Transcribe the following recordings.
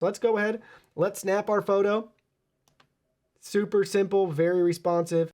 Let's go ahead. Let's snap our photo. Super simple, very responsive.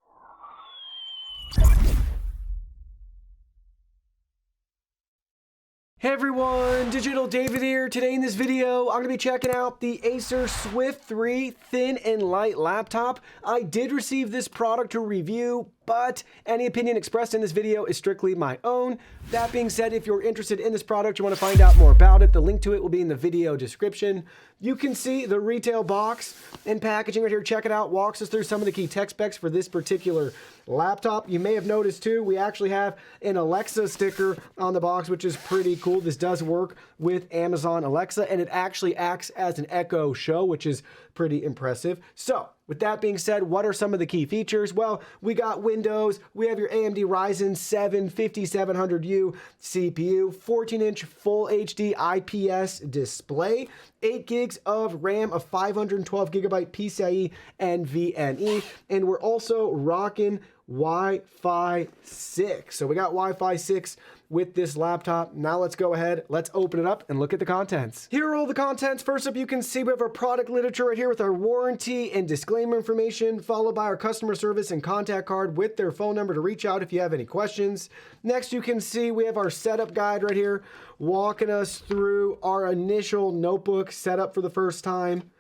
Hey everyone, Digital David here. Today in this video, I'm going to be checking out the Acer Swift 3 thin and light laptop. I did receive this product to review, but any opinion expressed in this video is strictly my own. That being said, if you're interested in this product, you want to find out more about it, the link to it will be in the video description. You can see the retail box and packaging right here. Check it out. Walks us through some of the key tech specs for this particular laptop. You may have noticed too, we actually have an Alexa sticker on the box, which is pretty cool. This does work with Amazon Alexa, and it actually acts as an Echo Show, which is pretty impressive. So, with that being said, what are some of the key features? Well, we got Windows, we have your AMD Ryzen 7 5700U CPU, 14-inch Full HD IPS display, 8 gigs of RAM, a 512 gigabyte PCIe NVMe, and we're also rocking Wi-Fi 6. So we got Wi-Fi 6 with this laptop. Now let's go ahead, let's open it up and look at the contents. Here are all the contents. First up, you can see we have our product literature right here with our warranty and disclaimer information, followed by our customer service and contact card with their phone number to reach out if you have any questions. Next, you can see we have our setup guide right here, walking us through our initial notebook setup for the first time.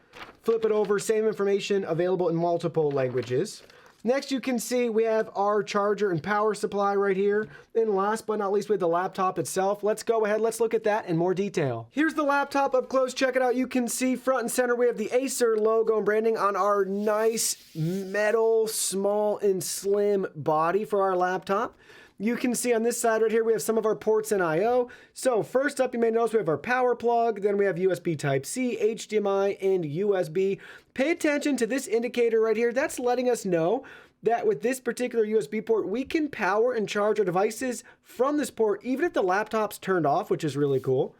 Flip it over, same information available in multiple languages. Next, you can see we have our charger and power supply right here. And last but not least, we have the laptop itself. Let's go ahead, let's look at that in more detail. Here's the laptop up close, check it out. You can see front and center, we have the Acer logo and branding on our nice metal, small and slim body for our laptop. You can see on this side right here, we have some of our ports and I/O. So first up, you may notice we have our power plug, then we have USB Type-C, HDMI, and USB. Pay attention to this indicator right here. That's letting us know that with this particular USB port, we can power and charge our devices from this port, even if the laptop's turned off, which is really cool.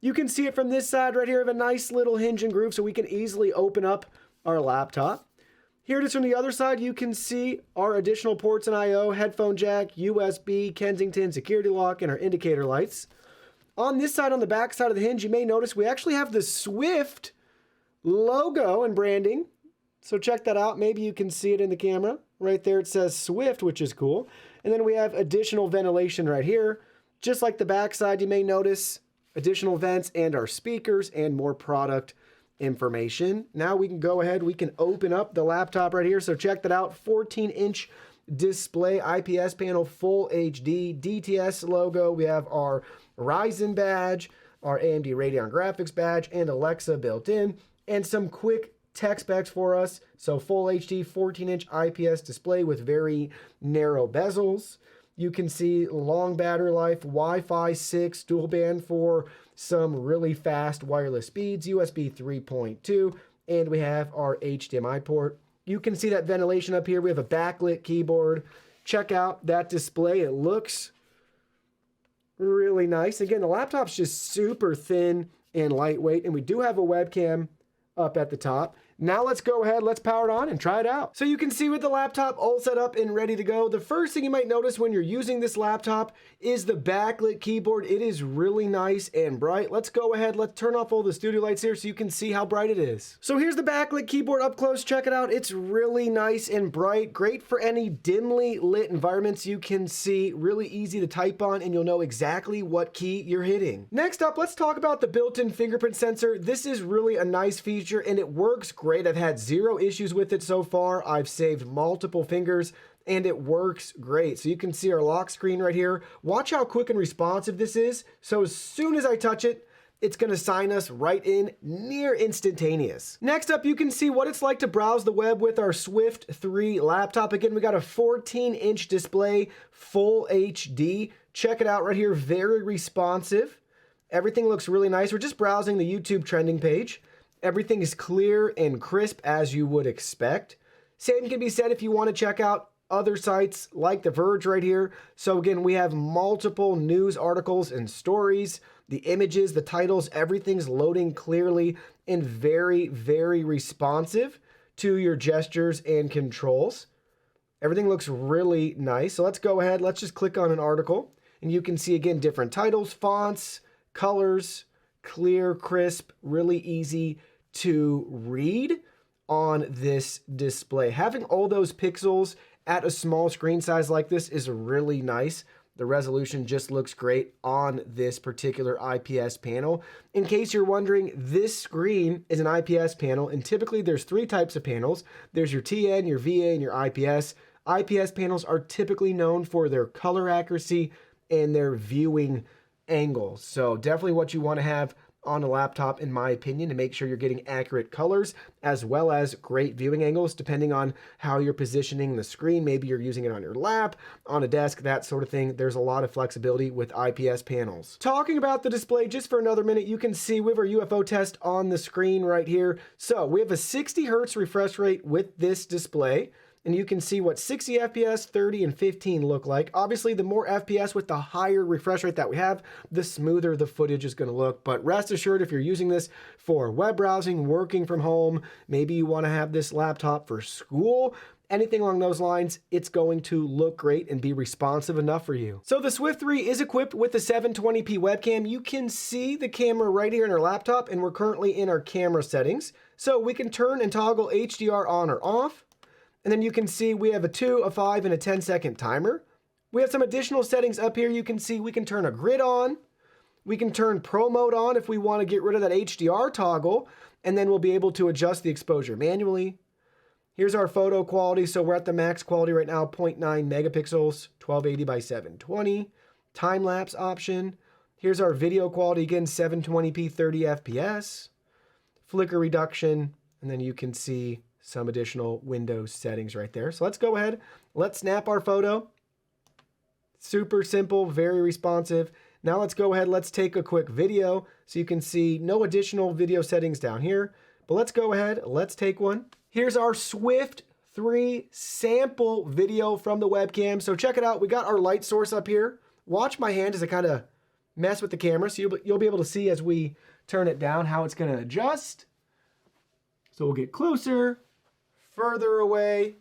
You can see it from this side right here. We have a nice little hinge and groove so we can easily open up our laptop. Here it is from the other side. You can see our additional ports and I/O, headphone jack, USB, Kensington, security lock, and our indicator lights. On this side, on the back side of the hinge, you may notice we actually have the Swift logo and branding. So check that out. Maybe you can see it in the camera. Right there it says Swift, which is cool. And then we have additional ventilation right here. Just like the back side, you may notice additional vents and our speakers and more product information. Now we can go ahead, we can open up the laptop right here. So check that out, 14-inch display, IPS panel, full HD, DTS logo. We have our Ryzen badge, our AMD Radeon graphics badge, and Alexa built in, and some quick tech specs for us. So full HD, 14-inch IPS display with very narrow bezels. You can see long battery life, Wi-Fi 6, dual band for some really fast wireless speeds, USB 3.2, and we have our HDMI port. You can see that ventilation up here. We have a backlit keyboard. Check out that display. It looks really nice. Again, the laptop's just super thin and lightweight, and we do have a webcam up at the top. Now let's go ahead, let's power it on and try it out. So you can see with the laptop all set up and ready to go, the first thing you might notice when you're using this laptop is the backlit keyboard. It is really nice and bright. Let's go ahead, let's turn off all the studio lights here so you can see how bright it is. So here's the backlit keyboard up close, check it out. It's really nice and bright, great for any dimly lit environments. You can see, really easy to type on, and you'll know exactly what key you're hitting. Next up, let's talk about the built-in fingerprint sensor. This is really a nice feature and it works great. I've had zero issues with it so far. I've saved multiple fingers and it works great. So you can see our lock screen right here. Watch how quick and responsive this is. So as soon as I touch it, it's going to sign us right in, near instantaneous. Next up, you can see what it's like to browse the web with our Swift 3 laptop. Again, we got a 14-inch display, full HD. Check it out right here, very responsive. Everything looks really nice. We're just browsing the YouTube trending page. Everything is clear and crisp as you would expect. Same can be said if you want to check out other sites like The Verge right here. So again, we have multiple news articles and stories, the images, the titles, everything's loading clearly and very, very responsive to your gestures and controls. Everything looks really nice. So let's go ahead, let's just click on an article and you can see again different titles, fonts, colors, clear, crisp, really easy to read on this display. Having all those pixels at a small screen size like this is really nice. The resolution just looks great on this particular IPS panel. In case you're wondering, this screen is an IPS panel, and typically there's three types of panels. There's your TN, your VA, and your IPS. IPS panels are typically known for their color accuracy and their viewing angles. So definitely what you want to have on a laptop, in my opinion, to make sure you're getting accurate colors as well as great viewing angles, depending on how you're positioning the screen. Maybe you're using it on your lap, on a desk, that sort of thing. There's a lot of flexibility with IPS panels. Talking about the display just for another minute, you can see we have our UFO test on the screen right here. So we have a 60 hertz refresh rate with this display. And you can see what 60 FPS, 30, and 15 look like. Obviously, the more FPS with the higher refresh rate that we have, the smoother the footage is going to look. But rest assured, if you're using this for web browsing, working from home, maybe you want to have this laptop for school, anything along those lines, it's going to look great and be responsive enough for you. So the Swift 3 is equipped with the 720p webcam. You can see the camera right here in our laptop, and we're currently in our camera settings. So we can turn and toggle HDR on or off. And then you can see we have a 2, a 5, and a 10-second timer. We have some additional settings up here. You can see we can turn a grid on. We can turn Pro mode on if we want to get rid of that HDR toggle. And then we'll be able to adjust the exposure manually. Here's our photo quality. So we're at the max quality right now, 0.9 megapixels, 1280 by 720. Time-lapse option. Here's our video quality, again, 720p, 30 FPS. Flicker reduction. And then you can see some additional Windows settings right there. So let's go ahead. Let's snap our photo. Super simple, very responsive. Now let's go ahead. Let's take a quick video. So you can see no additional video settings down here. But let's go ahead. Let's take one. Here's our Swift 3 sample video from the webcam. So check it out. We got our light source up here. Watch my hand as I kind of mess with the camera. So you'll be able to see as we turn it down how it's going to adjust. So we'll get closer. Further away.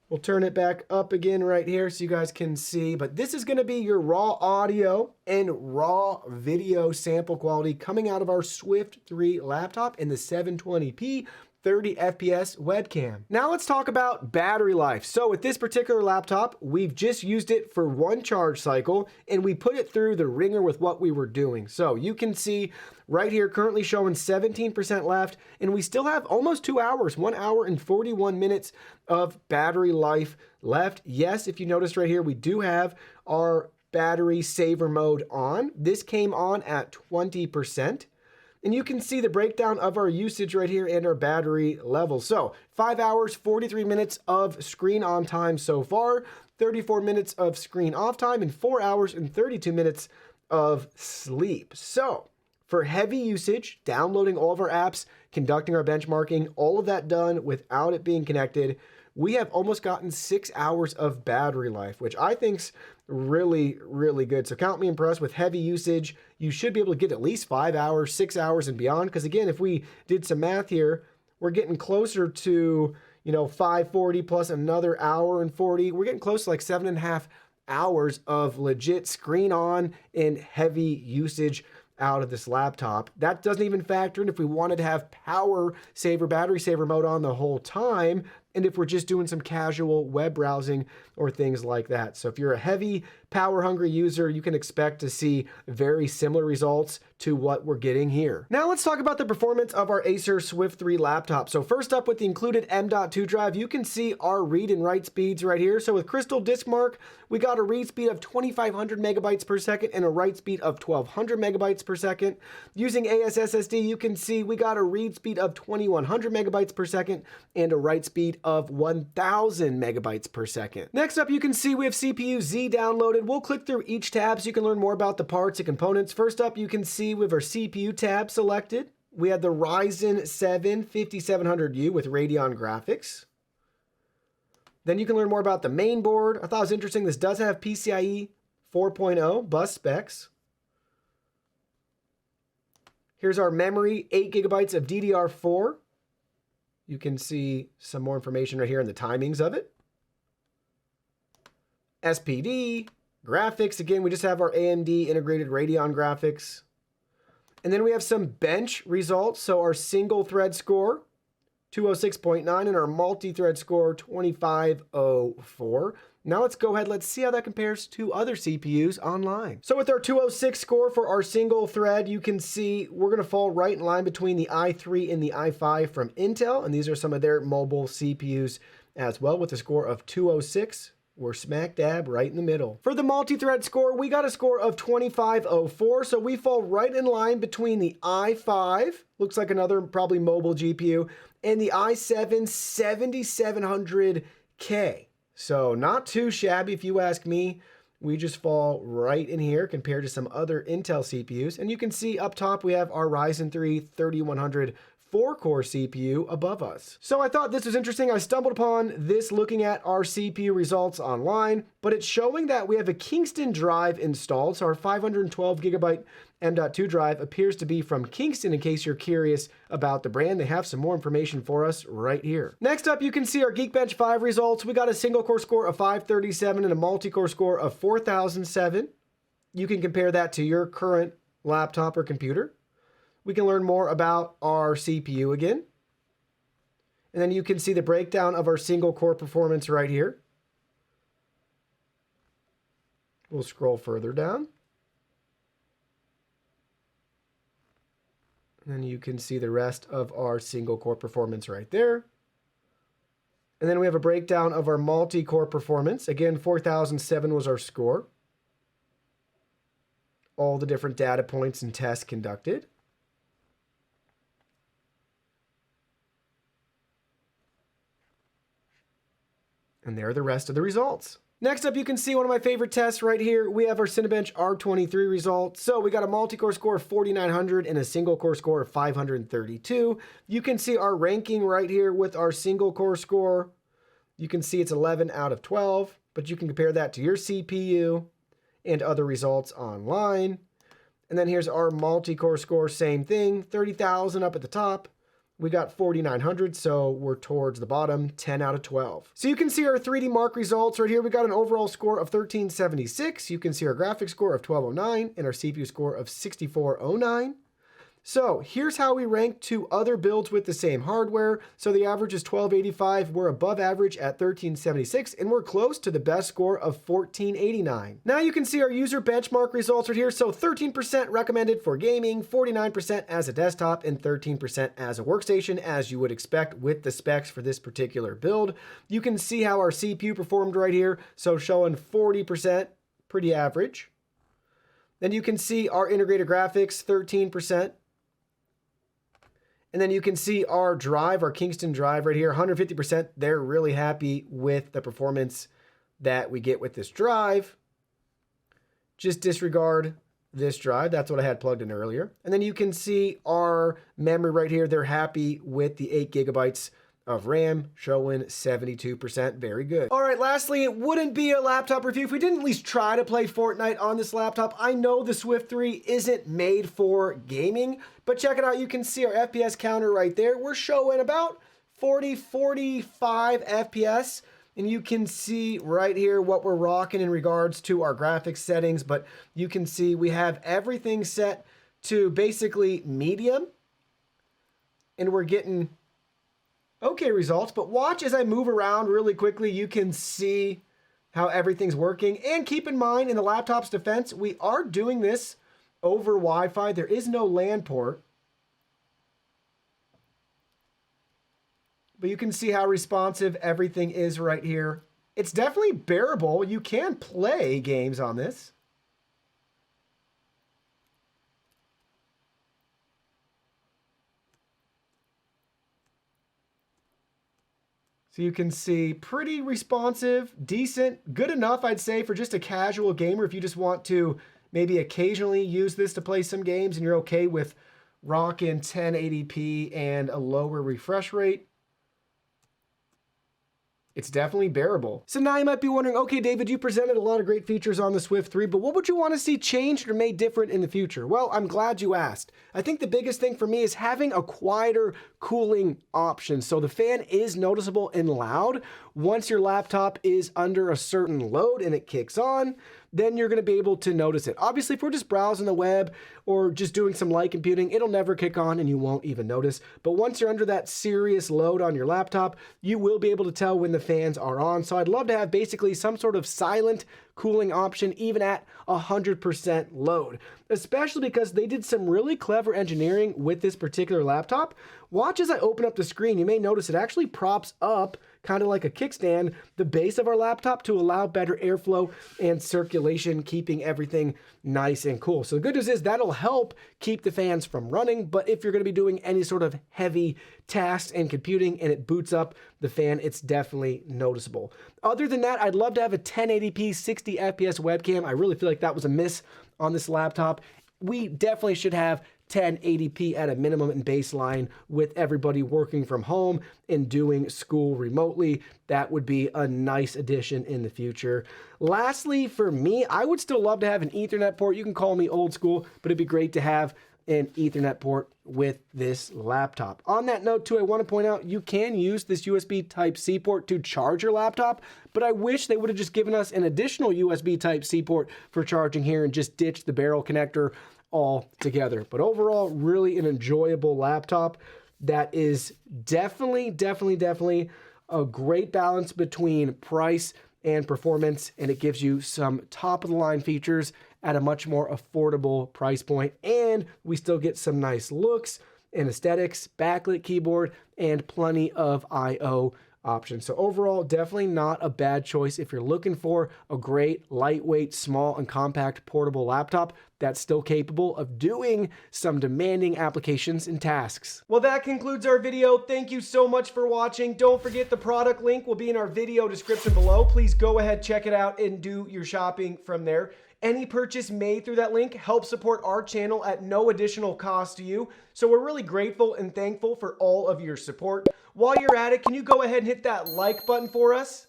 We'll turn it back up again right here so you guys can see. But this is going to be your raw audio and raw video sample quality coming out of our Swift 3 laptop in the 720p 30 FPS webcam. Now let's talk about battery life. So with this particular laptop, we've just used it for one charge cycle and we put it through the ringer with what we were doing. So you can see right here currently showing 17% left, and we still have almost 2 hours, 1 hour and 41 minutes of battery life left. Yes, if you notice right here, we do have our battery saver mode on. This came on at 20%. And you can see the breakdown of our usage right here and our battery levels. So 5 hours, 43 minutes of screen on time so far, 34 minutes of screen off time, and 4 hours and 32 minutes of sleep. So for heavy usage, downloading all of our apps, conducting our benchmarking, all of that done without it being connected, we have almost gotten 6 hours of battery life, which I think's really, really good. So count me impressed. With heavy usage, you should be able to get at least 5 hours, 6 hours and beyond. Because again, if we did some math here, we're getting closer to, 540 plus another hour and 40. We're getting close to like 7.5 hours of legit screen on and heavy usage out of this laptop. That doesn't even factor in if we wanted to have power saver, battery saver mode on the whole time, and if we're just doing some casual web browsing or things like that. So if you're a heavy power hungry user, you can expect to see very similar results to what we're getting here. Now let's talk about the performance of our Acer Swift 3 laptop. So first up, with the included M.2 drive, you can see our read and write speeds right here. So with Crystal Disk Mark, we got a read speed of 2,500 megabytes per second and a write speed of 1,200 megabytes per second. Using ASSSD, you can see we got a read speed of 2,100 megabytes per second and a write speed of 1,000 megabytes per second. Next up, you can see we have CPU Z downloaded. We'll click through each tab so you can learn more about the parts and components. First up, you can see we have our CPU tab selected. We have the Ryzen 7 5700U with Radeon graphics. Then you can learn more about the main board. I thought it was interesting, this does have PCIe 4.0 bus specs. Here's our memory, 8 gigabytes of DDR4. You can see some more information right here in the timings of it. SPD, graphics, again, we just have our AMD integrated Radeon graphics. And then we have some bench results. So our single thread score, 206.9, and our multi-thread score, 2504. Now let's go ahead, let's see how that compares to other CPUs online. So with our 206 score for our single thread, you can see we're gonna fall right in line between the i3 and the i5 from Intel, and these are some of their mobile CPUs as well. With a score of 206, we're smack dab right in the middle. For the multi-thread score, we got a score of 2504, so we fall right in line between the i5, looks like another probably mobile GPU, and the i7 7700K. So not too shabby if you ask me. We just fall right in here compared to some other Intel CPUs. And you can see up top we have our Ryzen 3 3100 4-core CPU above us. So I thought this was interesting. I stumbled upon this looking at our CPU results online, but it's showing that we have a Kingston drive installed. So our 512 gigabyte M.2 drive appears to be from Kingston, in case you're curious about the brand. They have some more information for us right here. Next up, you can see our Geekbench 5 results. We got a single core score of 537 and a multi-core score of 4007. You can compare that to your current laptop or computer. We can learn more about our CPU again. And then you can see the breakdown of our single core performance right here. We'll scroll further down. And then you can see the rest of our single core performance right there. And then we have a breakdown of our multi-core performance. Again, 4007 was our score. All the different data points and tests conducted. And there are the rest of the results. Next up, you can see one of my favorite tests right here. We have our Cinebench R23 results. So we got a multi-core score of 4900 and a single core score of 532. You can see our ranking right here with our single core score. You can see it's 11 out of 12, but you can compare that to your CPU and other results online. And then here's our multi-core score, same thing, 30,000 up at the top. We got 4,900, so we're towards the bottom, 10 out of 12. So you can see our 3D Mark results right here. We got an overall score of 1376. You can see our graphics score of 1209 and our CPU score of 6409. So here's how we rank to other builds with the same hardware. So the average is 1285. We're above average at 1376, and we're close to the best score of 1489. Now you can see our user benchmark results right here. So 13% recommended for gaming, 49% as a desktop, and 13% as a workstation, as you would expect with the specs for this particular build. You can see how our CPU performed right here. So showing 40%, pretty average. Then you can see our integrated graphics, 13%. And then you can see our drive, our Kingston drive right here, 150%. They're really happy with the performance that we get with this drive. Just disregard this drive. That's what I had plugged in earlier. And then you can see our memory right here. They're happy with the 8 gigabytes of RAM, showing 72%. Very good. All right, lastly, it wouldn't be a laptop review if we didn't at least try to play Fortnite on this laptop. I know the Swift 3 isn't made for gaming, but check it out. You can see our FPS counter right there. We're showing about 40, 45 FPS. And you can see right here what we're rocking in regards to our graphics settings. But you can see we have everything set to basically medium. And we're getting okay results. But watch as I move around really quickly. You can see how everything's working. And keep in mind, in the laptop's defense, we are doing this over Wi-Fi. There is no LAN port. But you can see how responsive everything is right here. It's definitely bearable. You can play games on this. So you can see pretty responsive, decent, good enough, I'd say, for just a casual gamer. If you just want to maybe occasionally use this to play some games and you're okay with rocking 1080p and a lower refresh rate, it's definitely bearable. So now you might be wondering, okay, David, you presented a lot of great features on the Swift 3, but what would you want to see changed or made different in the future? Well, I'm glad you asked. I think the biggest thing for me is having a quieter cooling option. So the fan is noticeable and loud. Once your laptop is under a certain load and it kicks on, then you're going to be able to notice it. Obviously, if we're just browsing the web or just doing some light computing, it'll never kick on and you won't even notice. But once you're under that serious load on your laptop, you will be able to tell when the fans are on. So I'd love to have basically some sort of silent cooling option even at 100% load, especially because they did some really clever engineering with this particular laptop. Watch as I open up the screen. You may notice it actually props up, kind of like a kickstand, the base of our laptop to allow better airflow and circulation, keeping everything nice and cool. So the good news is that'll help keep the fans from running, but if you're going to be doing any sort of heavy tasks and computing and it boots up the fan, it's definitely noticeable. Other than that, I'd love to have a 1080p 60 FPS webcam. I really feel like that was a miss on this laptop. We definitely should have 1080p at a minimum and baseline with everybody working from home and doing school remotely. That would be a nice addition in the future. Lastly, for me, I would still love to have an Ethernet port. You can call me old school, but it'd be great to have an Ethernet port with this laptop. On that note too, I want to point out you can use this USB Type-C port to charge your laptop, but I wish they would have just given us an additional USB Type-C port for charging here and just ditched the barrel connector all together. But overall, really an enjoyable laptop that is definitely a great balance between price and performance, and it gives you some top of the line features at a much more affordable price point, and we still get some nice looks and aesthetics, backlit keyboard, and plenty of I/O options. So overall, definitely not a bad choice if you're looking for a great, lightweight, small, and compact portable laptop that's still capable of doing some demanding applications and tasks. Well, that concludes our video. Thank you so much for watching. Don't forget the product link will be in our video description below. Please go ahead, check it out, and do your shopping from there. Any purchase made through that link helps support our channel at no additional cost to you. So we're really grateful and thankful for all of your support. While you're at it, can you go ahead and hit that like button for us?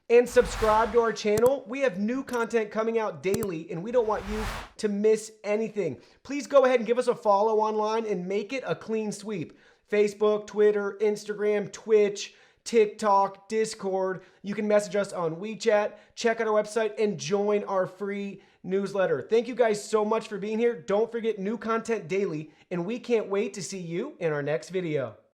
And subscribe to our channel. We have new content coming out daily, and we don't want you to miss anything. Please go ahead and give us a follow online and make it a clean sweep. Facebook, Twitter, Instagram, Twitch, TikTok, Discord. You can message us on WeChat, check out our website, and join our free newsletter. Thank you guys so much for being here. Don't forget new content daily, and we can't wait to see you in our next video.